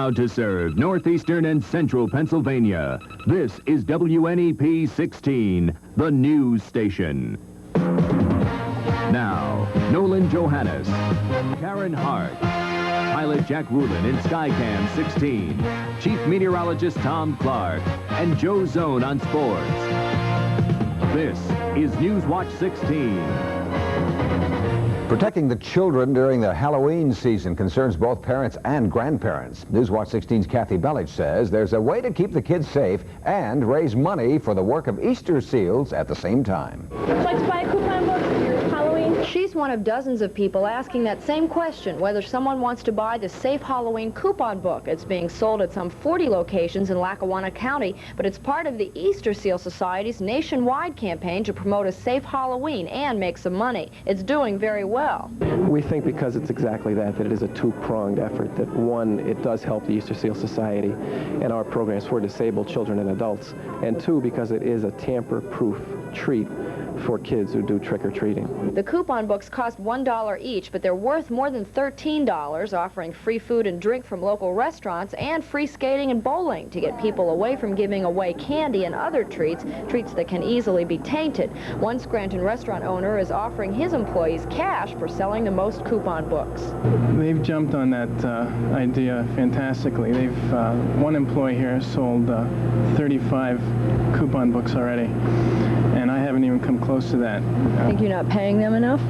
Proud to serve northeastern and central Pennsylvania. This is WNEP 16, the news station. Now, Nolan Johannes, Karen Harch, pilot Jack Rulin in Skycam 16, Chief Meteorologist Tom Clark, and Joe Zone on sports. This is Newswatch 16. Protecting the children during the Halloween season concerns both parents and grandparents. Newswatch 16's Kathi Belich says there's a way to keep the kids safe and raise money for the work of Easter seals at the same time. Would you like to buy a coupon book for your Halloween? She's one of dozens of people asking that same question, whether someone wants to buy the Safe Halloween coupon book. It's being sold at some 40 locations in Lackawanna County, but it's part of the Easter Seal Society's nationwide campaign to promote a safe Halloween and make some money. It's doing very well. We think because it's exactly that it is a two-pronged effort, that one, it does help the Easter Seal Society and our programs for disabled children and adults, and two, because it is a tamper-proof treat for kids who do trick-or-treating. The coupon books cost $1 each, but they're worth more than $13, offering free food and drink from local restaurants and free skating and bowling to get people away from giving away candy and other treats that can easily be tainted. One Scranton restaurant owner is offering his employees cash for selling the most coupon books. They've jumped on that idea fantastically. They've one employee here sold 35 coupon books already, and I haven't even come close to that. Think you're not paying them enough?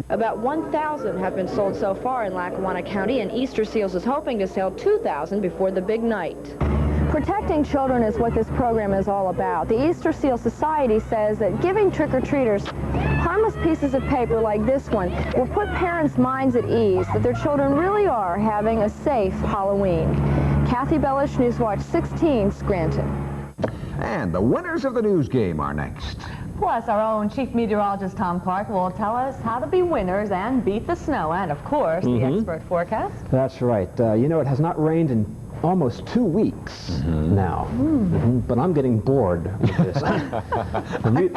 About 1,000 have been sold so far in Lackawanna County, and Easter Seals is hoping to sell 2,000 before the big night. Protecting children is what this program is all about. The Easter Seal Society says that giving trick-or-treaters harmless pieces of paper like this one will put parents' minds at ease that their children really are having a safe Halloween. Kathi Belich, Newswatch 16, Scranton. And the winners of the news game are next. Plus, our own Chief Meteorologist Tom Clark will tell us how to be winners and beat the snow, and of course, the expert forecast. That's right. You know, it has not rained in almost 2 weeks now. But I'm getting bored with this. From the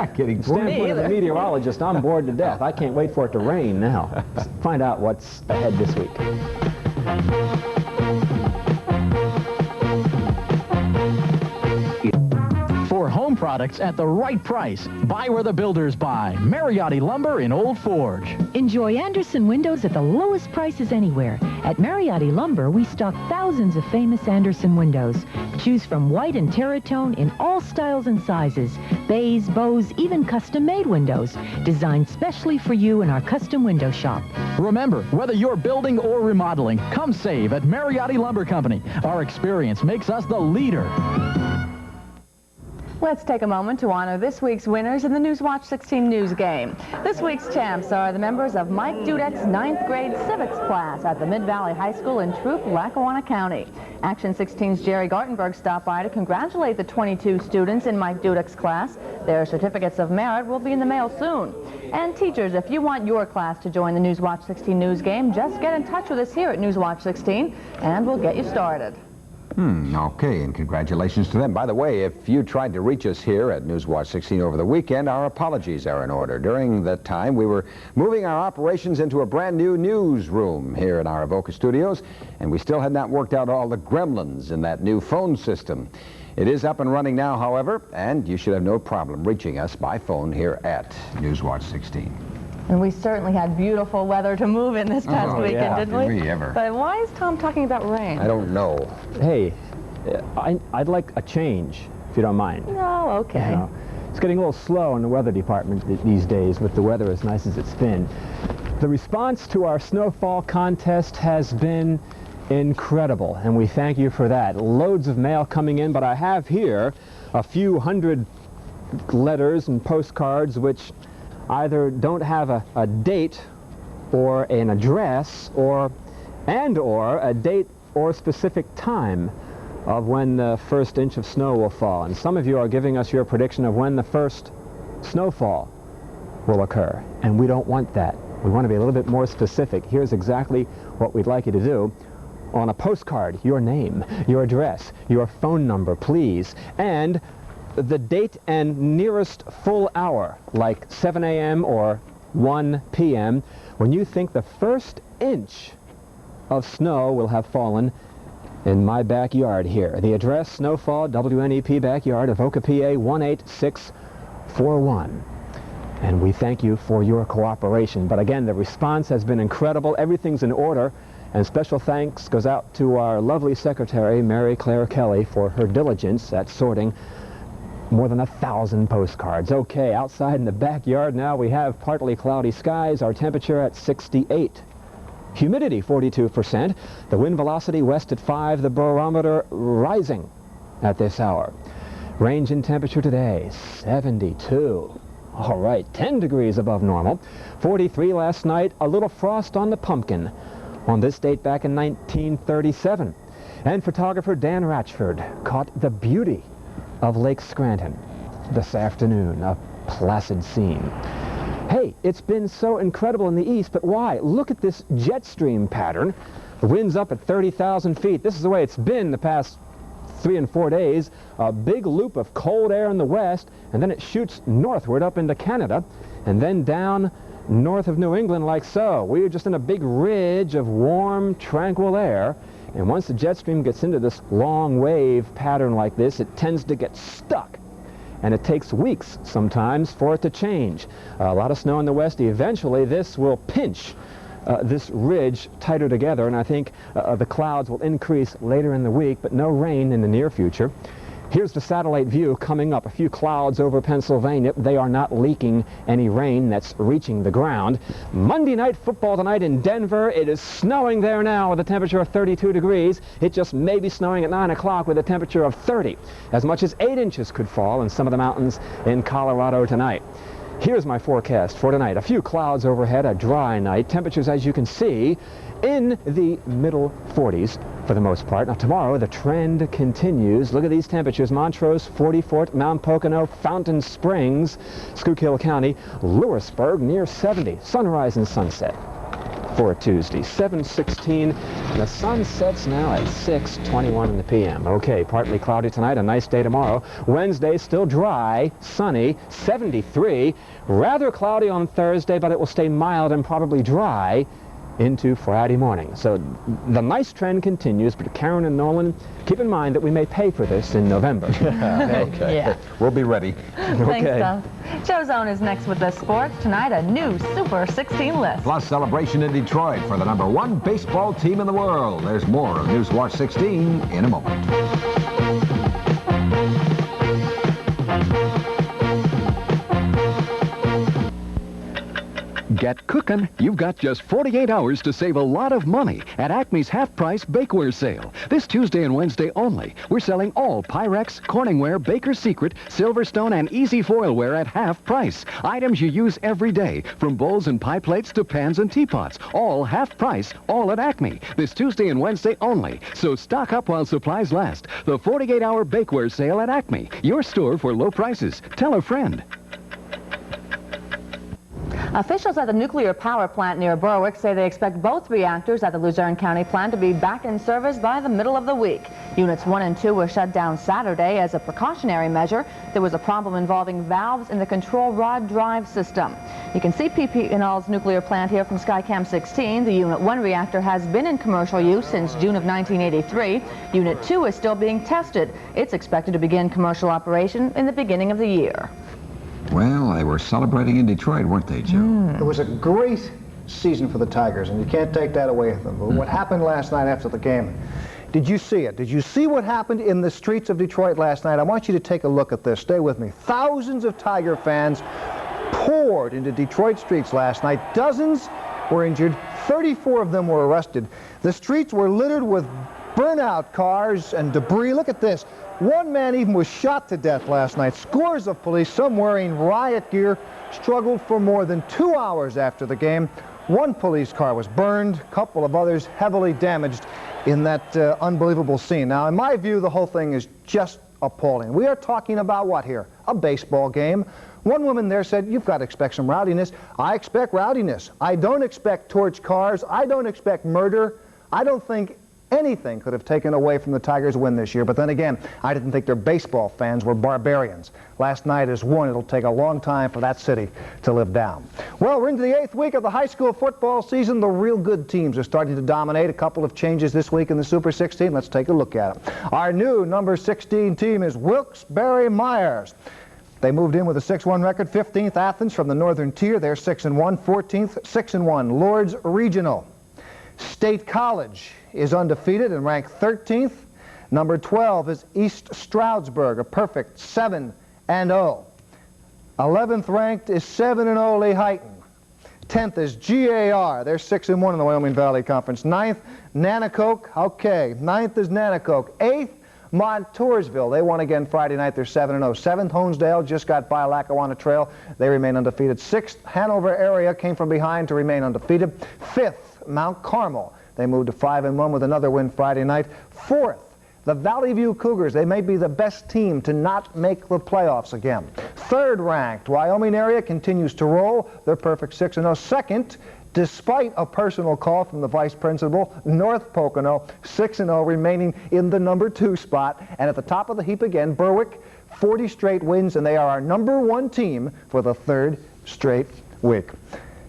standpoint of the meteorologist, I'm bored to death. I can't wait for it to rain now. Let's find out what's ahead this week. For home products at the right price, buy where the builders buy. Mariotti Lumber in Old Forge. Enjoy Andersen windows at the lowest prices anywhere. At Mariotti Lumber, we stock thousands of famous Andersen windows. Choose from white and terratone in all styles and sizes. Bays, bows, even custom-made windows. Designed specially for you in our custom window shop. Remember, whether you're building or remodeling, come save at Mariotti Lumber Company. Our experience makes us the leader. Let's take a moment to honor this week's winners in the Newswatch 16 news game. This week's champs are the members of Mike Dudek's 9th grade civics class at the Mid-Valley High School in Troup, Lackawanna County. Action 16's Jerry Gartenberg stopped by to congratulate the 22 students in Mike Dudek's class. Their certificates of merit will be in the mail soon. And teachers, if you want your class to join the Newswatch 16 news game, just get in touch with us here at Newswatch 16 and we'll get you started. Okay, and congratulations to them. By the way, if you tried to reach us here at Newswatch 16 over the weekend, our apologies are in order. During that time, we were moving our operations into a brand new newsroom here in our ROKU studios, and we still had not worked out all the gremlins in that new phone system. It is up and running now, however, and you should have no problem reaching us by phone here at Newswatch 16. And we certainly had beautiful weather to move in this past weekend, didn't we? Did we ever? But why is Tom talking about rain? I don't know. Hey, I'd like a change, if you don't mind. No, okay. You know, it's getting a little slow in the weather department these days with the weather as nice as it's been. The response to our snowfall contest has been incredible, and we thank you for that. Loads of mail coming in, but I have here a few hundred letters and postcards which either don't have a date or an address or a date or specific time of when the first inch of snow will fall. And some of you are giving us your prediction of when the first snowfall will occur. And we don't want that. We want to be a little bit more specific. Here's exactly what we'd like you to do. On a postcard, your name, your address, your phone number, please, and the date and nearest full hour, like 7 a.m. or 1 p.m., when you think the first inch of snow will have fallen in my backyard here. The address, Snowfall, WNEP backyard, Avoca, PA 18641. And we thank you for your cooperation. But again, the response has been incredible. Everything's in order. And special thanks goes out to our lovely secretary, Mary Claire Kelly, for her diligence at sorting more than 1,000 postcards. Okay, outside in the backyard now we have partly cloudy skies. Our temperature at 68. Humidity 42%. The wind velocity west at 5. The barometer rising at this hour. Range in temperature today, 72. All right, 10 degrees above normal. 43 last night. A little frost on the pumpkin on this date back in 1937. And photographer Dan Ratchford caught the beauty of Lake Scranton this afternoon, a placid scene. Hey, it's been so incredible in the east, but why? Look at this jet stream pattern. The wind's up at 30,000 feet. This is the way it's been the past 3 and 4 days. A big loop of cold air in the west, and then it shoots northward up into Canada, and then down north of New England like so. We are just in a big ridge of warm, tranquil air, and once the jet stream gets into this long wave pattern like this, it tends to get stuck. And it takes weeks sometimes for it to change. A lot of snow in the west. Eventually this will pinch this ridge tighter together, and I think the clouds will increase later in the week, but no rain in the near future. Here's the satellite view coming up. A few clouds over Pennsylvania. They are not leaking any rain that's reaching the ground. Monday night football tonight in Denver. It is snowing there now with a temperature of 32 degrees. It just may be snowing at 9 o'clock with a temperature of 30. As much as 8 inches could fall in some of the mountains in Colorado tonight. Here's my forecast for tonight. A few clouds overhead, a dry night. Temperatures, as you can see, in the middle 40s for the most part. Now tomorrow the trend continues. Look at these temperatures. Montrose, 44, Mount Pocono, Fountain Springs, Schuylkill County, Lewisburg near 70. Sunrise and sunset for Tuesday, 7:16. The sun sets now at 6:21 in the p.m. Okay, partly cloudy tonight, a nice day tomorrow. Wednesday, still dry, sunny, 73. Rather cloudy on Thursday, but it will stay mild and probably dry into Friday morning. So the nice trend continues, but Karen and Nolan, keep in mind that we may pay for this in November. Okay. Yeah. We'll be ready. Thanks, Tom. Joe Zone is next with the sports. Tonight, a new Super 16 list. Plus celebration in Detroit for the #1 baseball team in the world. There's more of Newswatch 16 in a moment. Get cookin'. You've got just 48 hours to save a lot of money at Acme's half-price bakeware sale. This Tuesday and Wednesday only. We're selling all Pyrex, Corningware, Baker's Secret, Silverstone, and Easy Foilware at half price. Items you use every day, from bowls and pie plates to pans and teapots. All half price, all at Acme. This Tuesday and Wednesday only. So stock up while supplies last. The 48-hour bakeware sale at Acme. Your store for low prices. Tell a friend. Officials at the nuclear power plant near Berwick say they expect both reactors at the Luzerne County plant to be back in service by the middle of the week. Units 1 and 2 were shut down Saturday as a precautionary measure. There was a problem involving valves in the control rod drive system. You can see PP&L's nuclear plant here from Skycam 16. The Unit 1 reactor has been in commercial use since June of 1983. Unit 2 is still being tested. It's expected to begin commercial operation in the beginning of the year. Well, they were celebrating in Detroit, weren't they, Joe? It was a great season for the Tigers, and you can't take that away from them. But what happened last night after the game, did you see it? Did you see what happened in the streets of Detroit last night? I want you to take a look at this. Stay with me. Thousands of Tiger fans poured into Detroit streets last night. Dozens were injured. 34 of them were arrested. The streets were littered with burnout cars and debris. Look at this. One man even was shot to death last night. Scores of police, some wearing riot gear, struggled for more than 2 hours after the game. One police car was burned, a couple of others heavily damaged in that unbelievable scene. Now, in my view, the whole thing is just appalling. We are talking about what here? A baseball game. One woman there said, you've got to expect some rowdiness. I expect rowdiness. I don't expect torch cars. I don't expect murder. I don't think anything could have taken away from the Tigers' win this year. But then again, I didn't think their baseball fans were barbarians. Last night is one it'll take a long time for that city to live down. Well, we're into the 8th week of the high school football season. The real good teams are starting to dominate. A couple of changes this week in the Super 16. Let's take a look at them. Our new number 16 team is Wilkes-Barre Myers. They moved in with a 6-1 record. 15th Athens from the Northern Tier. They're 6-1. 14th, 6-1 Lords Regional. State College is undefeated and ranked 13th. Number 12 is East Stroudsburg, a perfect 7-0. 11th ranked is 7-0 Lehighton. 10th is GAR. They're 6-1 in the Wyoming Valley Conference. 9th, Nanacoke. Okay, 9th is Nanacoke. 8th, Montoursville. They won again Friday night. They're 7-0. 7th, Honesdale just got by Lackawanna Trail. They remain undefeated. 6th, Hanover area came from behind to remain undefeated. 5th, Mount Carmel. They moved to 5-1 with another win Friday night. 4th, the Valley View Cougars. They may be the best team to not make the playoffs again. 3rd ranked, Wyoming area continues to roll. They're perfect 6-0. 2nd, despite a personal call from the vice principal, North Pocono, 6-0, remaining in the number 2 spot. And at the top of the heap again, Berwick, 40 straight wins, and they are our number 1 team for the 3rd straight week.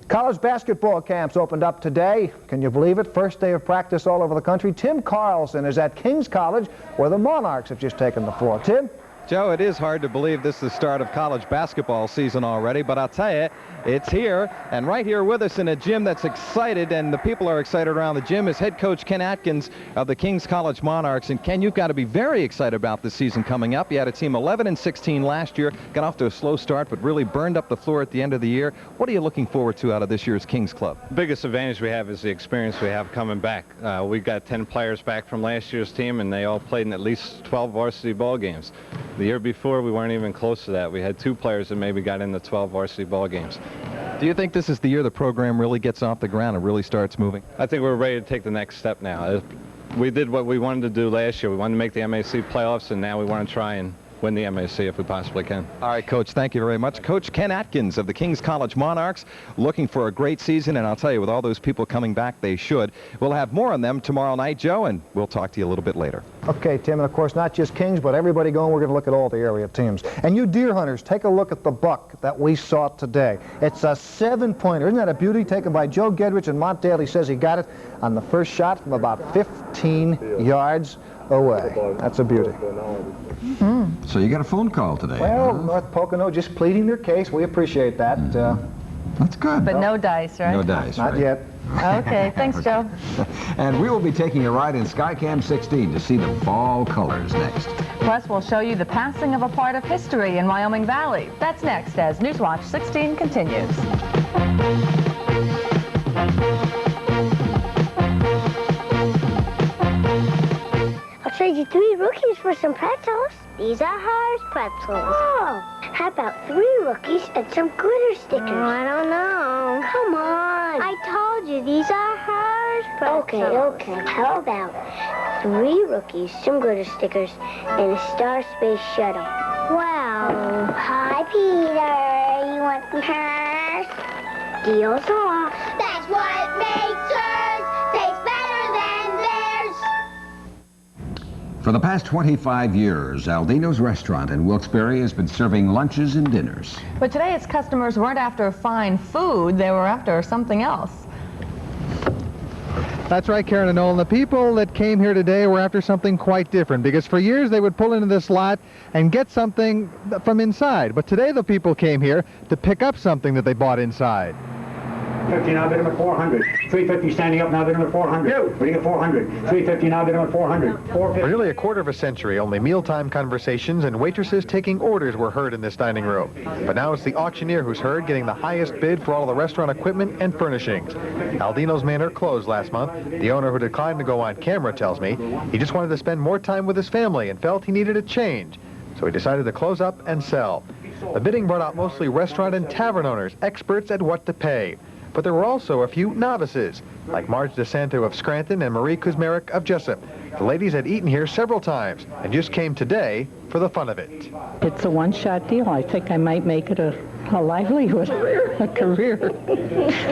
College basketball camps opened up today. Can you believe it? First day of practice all over the country. Tim Carlson is at King's College, where the Monarchs have just taken the floor. Tim? Joe, it is hard to believe this is the start of college basketball season already, but I'll tell you, it's here, and right here with us in a gym that's excited, and the people are excited around the gym, is head coach Ken Atkins of the King's College Monarchs. And Ken, you've got to be very excited about this season coming up. You had a team 11-16 last year, got off to a slow start, but really burned up the floor at the end of the year. What are you looking forward to out of this year's King's Club? The biggest advantage we have is the experience we have coming back. We've got 10 players back from last year's team, and they all played in at least 12 varsity ball games. The year before, we weren't even close to that. We had 2 players that maybe got into 12 varsity ball games. Do you think this is the year the program really gets off the ground and really starts moving? I think we're ready to take the next step now. We did what we wanted to do last year. We wanted to make the MAC playoffs, and now we want to try and win the MAC if we possibly can. All right, Coach, thank you very much. Coach Ken Atkins of the King's College Monarchs, looking for a great season, and I'll tell you, with all those people coming back, they should. We'll have more on them tomorrow night, Joe, and we'll talk to you a little bit later. Okay, Tim, and of course, not just Kings, but everybody going. We're going to look at all the area teams. And you deer hunters, take a look at the buck that we saw today. It's a 7-pointer. Isn't that a beauty? Taken by Joe Gedrich in Montdale. He says he got it on the first shot from about 15 yards away. That's a beauty. Mm-hmm. So you got a phone call today. Well, North Pocono just pleading their case. We appreciate that. That's good. But no dice, right? No dice, Not right? yet. Okay, thanks, Joe. And we will be taking a ride in Skycam 16 to see the fall colors next. Plus, we'll show you the passing of a part of history in Wyoming Valley. That's next as Newswatch 16 continues. I'll trade you 3 rookies for some pretzels. These are Harch pretzels. Oh, how about 3 rookies and some glitter stickers? Oh, I don't know. Come on. I told you, these are Harch pretzels. Okay. How about 3 rookies, some glitter stickers, and a Star Space shuttle? Well, hi, Peter. You want some Harch? Deals off. That's what makes hers taste better than theirs. For the past 25 years, Aldino's restaurant in Wilkes-Barre has been serving lunches and dinners. But today its customers weren't after fine food, they were after something else. That's right, Karen and Nolan. The people that came here today were after something quite different, because for years they would pull into this lot and get something from inside. But today the people came here to pick up something that they bought inside. 50 now, bid him at 400. 350 standing up now, bid him at 400. What do you get? 400. 350 now, bid him at 400. 450. For nearly a quarter of a century, only mealtime conversations and waitresses taking orders were heard in this dining room. But now it's the auctioneer who's heard, getting the highest bid for all of the restaurant equipment and furnishings. Aldino's Manor closed last month. The owner, who declined to go on camera, tells me he just wanted to spend more time with his family and felt he needed a change. So he decided to close up and sell. The bidding brought out mostly restaurant and tavern owners, experts at what to pay. But there were also a few novices, like Marge DeSanto of Scranton and Marie Kuzmarek of Jessup. The ladies had eaten here several times and just came today for the fun of it. It's a one-shot deal. I think I might make it a A livelihood, a career,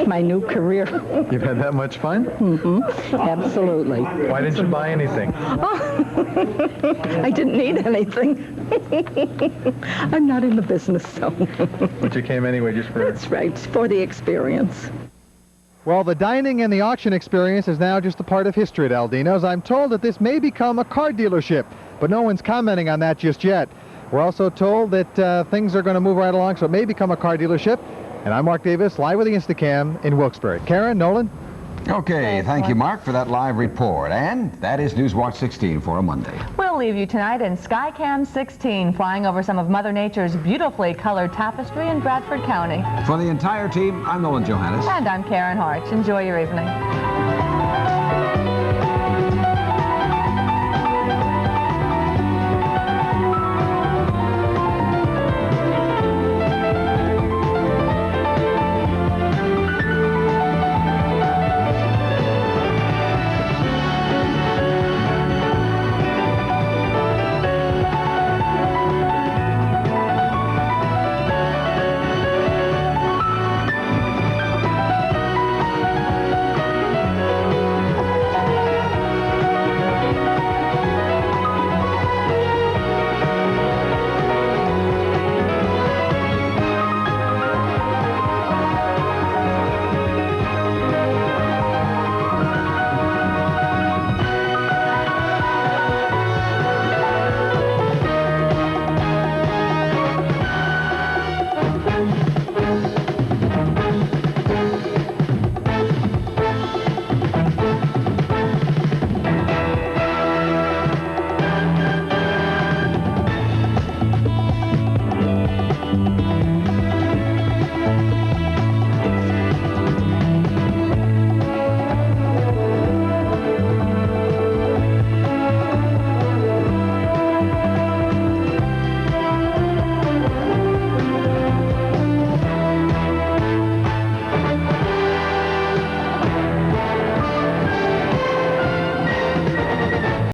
my new career. You've had that much fun? Mm-hmm. Absolutely. Why didn't you buy anything? Oh, I didn't need anything. I'm not in the business, so. But you came anyway just for... That's right, for the experience. Well, the dining and the auction experience is now just a part of history at Aldino's. I'm told that this may become a car dealership, but no one's commenting on that just yet. We're also told that things are going to move right along, so it may become a car dealership. And I'm Mark Davis, live with the Instacam in Wilkes-Barre. Karen, Nolan? Okay, thank you, Mark, for that live report. And that is Newswatch 16 for a Monday. We'll leave you tonight in Skycam 16, flying over some of Mother Nature's beautifully colored tapestry in Bradford County. For the entire team, I'm Nolan Johannes. And I'm Karen Harch. Enjoy your evening.